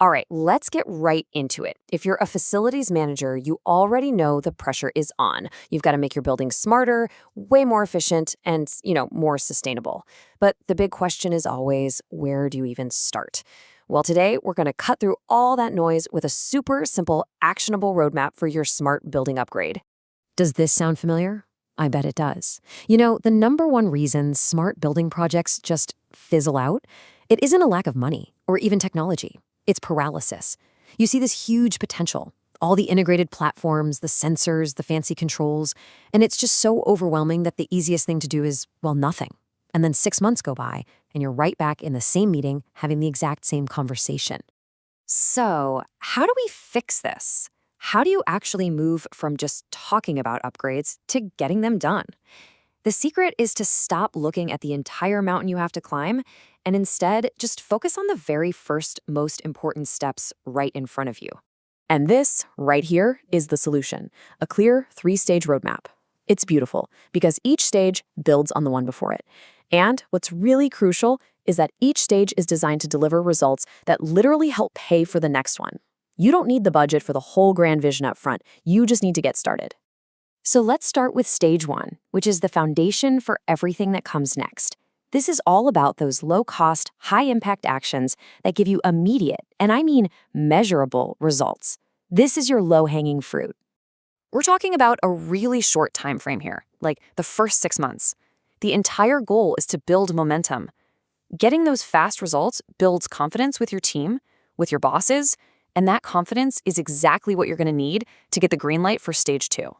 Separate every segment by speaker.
Speaker 1: All right, let's get right into it. If you're a facilities manager, you already know the pressure is on. You've got to make your building smarter, way more efficient, and, more sustainable. But the big question is always, where do you even start? Well, today we're going to cut through all that noise with a super simple, actionable roadmap for your smart building upgrade. Does this sound familiar? I bet it does. The number one reason smart building projects just fizzle out, it isn't a lack of money or even technology. It's paralysis. You see this huge potential, all the integrated platforms, the sensors, the fancy controls, and it's just so overwhelming that the easiest thing to do is, well, nothing. And then 6 months go by, and you're right back in the same meeting having the exact same conversation. So, how do we fix this? How do you actually move from just talking about upgrades to getting them done? The secret is to stop looking at the entire mountain you have to climb and instead just focus on the very first, most important steps right in front of you. And this, right here, is the solution, a clear 3-stage roadmap. It's beautiful because each stage builds on the one before it. And what's really crucial is that each stage is designed to deliver results that literally help pay for the next one. You don't need the budget for the whole grand vision up front. You just need to get started. So let's start with stage 1, which is the foundation for everything that comes next. This is all about those low-cost, high-impact actions that give you immediate, and I mean measurable, results. This is your low-hanging fruit. We're talking about a really short time frame here, like the first 6 months. The entire goal is to build momentum. Getting those fast results builds confidence with your team, with your bosses, and that confidence is exactly what you're going to need to get the green light for stage 2.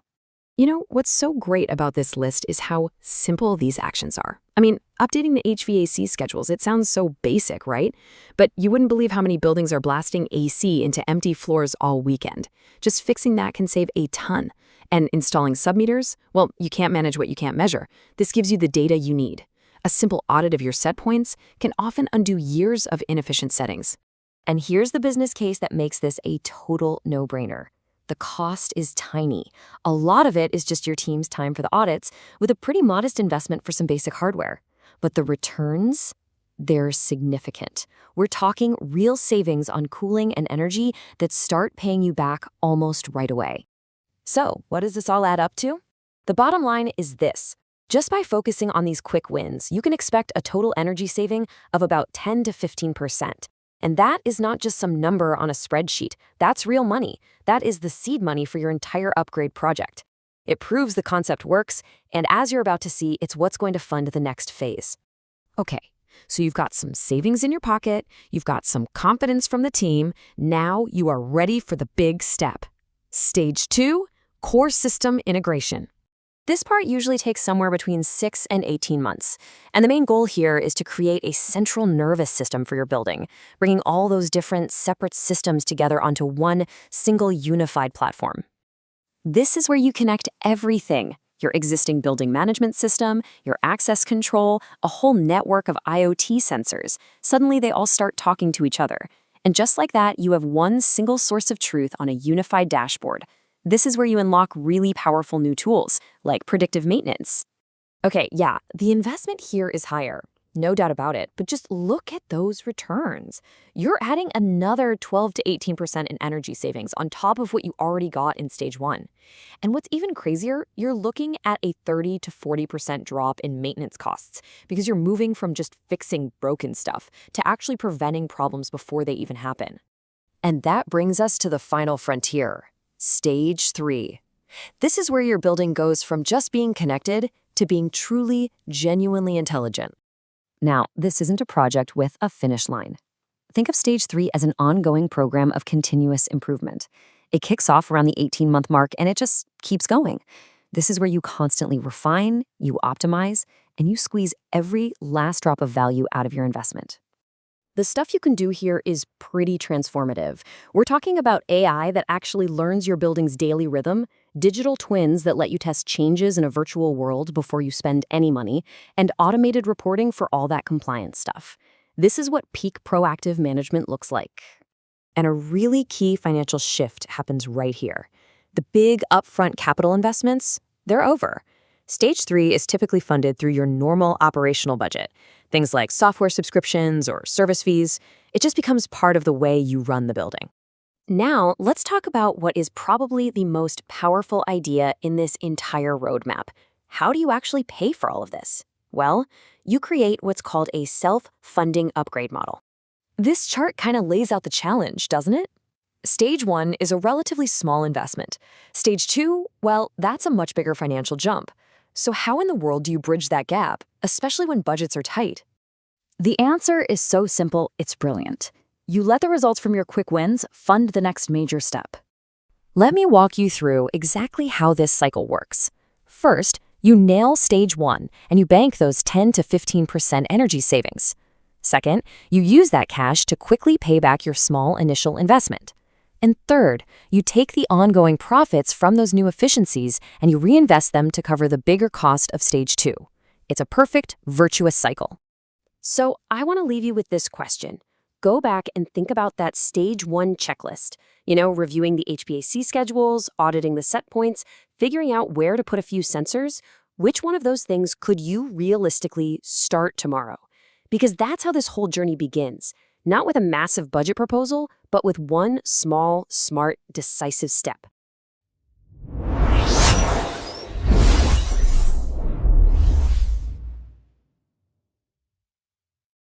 Speaker 1: What's so great about this list is how simple these actions are. I mean, updating the HVAC schedules, it sounds so basic, right? But you wouldn't believe how many buildings are blasting AC into empty floors all weekend. Just fixing that can save a ton. And installing submeters? Well, you can't manage what you can't measure. This gives you the data you need. A simple audit of your set points can often undo years of inefficient settings. And here's the business case that makes this a total no-brainer. The cost is tiny. A lot of it is just your team's time for the audits, with a pretty modest investment for some basic hardware. But the returns, they're significant. We're talking real savings on cooling and energy that start paying you back almost right away. So, what does this all add up to? The bottom line is this. Just by focusing on these quick wins, you can expect a total energy saving of about 10 to 15%. And that is not just some number on a spreadsheet. That's real money. That is the seed money for your entire upgrade project. It proves the concept works, and as you're about to see, it's what's going to fund the next phase. Okay, so you've got some savings in your pocket, you've got some confidence from the team, now you are ready for the big step. Stage 2, core system integration. This part usually takes somewhere between 6 and 18 months, and the main goal here is to create a central nervous system for your building, bringing all those different separate systems together onto one single unified platform. This is where you connect everything, your existing building management system, your access control, a whole network of IoT sensors. Suddenly they all start talking to each other. And just like that, you have one single source of truth on a unified dashboard. This is where you unlock really powerful new tools, like predictive maintenance. Okay, yeah, the investment here is higher, no doubt about it, but just look at those returns. You're adding another 12 to 18% in energy savings on top of what you already got in stage 1. And what's even crazier, you're looking at a 30 to 40% drop in maintenance costs because you're moving from just fixing broken stuff to actually preventing problems before they even happen. And that brings us to the final frontier. Stage 3. This is where your building goes from just being connected to being truly, genuinely intelligent. Now, this isn't a project with a finish line. Think of stage 3 as an ongoing program of continuous improvement. It kicks off around the 18-month mark and it just keeps going. This is where you constantly refine, you optimize, and you squeeze every last drop of value out of your investment. The stuff you can do here is pretty transformative. We're talking about AI that actually learns your building's daily rhythm, digital twins that let you test changes in a virtual world before you spend any money, and automated reporting for all that compliance stuff. This is what peak proactive management looks like. And a really key financial shift happens right here. The big upfront capital investments, they're over. Stage 3 is typically funded through your normal operational budget, things like software subscriptions or service fees, It just becomes part of the way you run the building. Now, let's talk about what is probably the most powerful idea in this entire roadmap. How do you actually pay for all of this? Well, you create what's called a self-funding upgrade model. This chart kind of lays out the challenge, doesn't it? Stage 1 is a relatively small investment. Stage 2, well, that's a much bigger financial jump. So how in the world do you bridge that gap, especially when budgets are tight?
Speaker 2: The answer is so simple, it's brilliant. You let the results from your quick wins fund the next major step.
Speaker 1: Let me walk you through exactly how this cycle works. First, you nail stage 1 and you bank those 10 to 15% energy savings. Second, you use that cash to quickly pay back your small initial investment. And third, you take the ongoing profits from those new efficiencies and you reinvest them to cover the bigger cost of stage 2. It's a perfect, virtuous cycle. So I want to leave you with this question. Go back and think about that stage 1 checklist. Reviewing the HVAC schedules, auditing the set points, figuring out where to put a few sensors. Which one of those things could you realistically start tomorrow? Because that's how this whole journey begins. Not with a massive budget proposal, but with one small, smart, decisive step.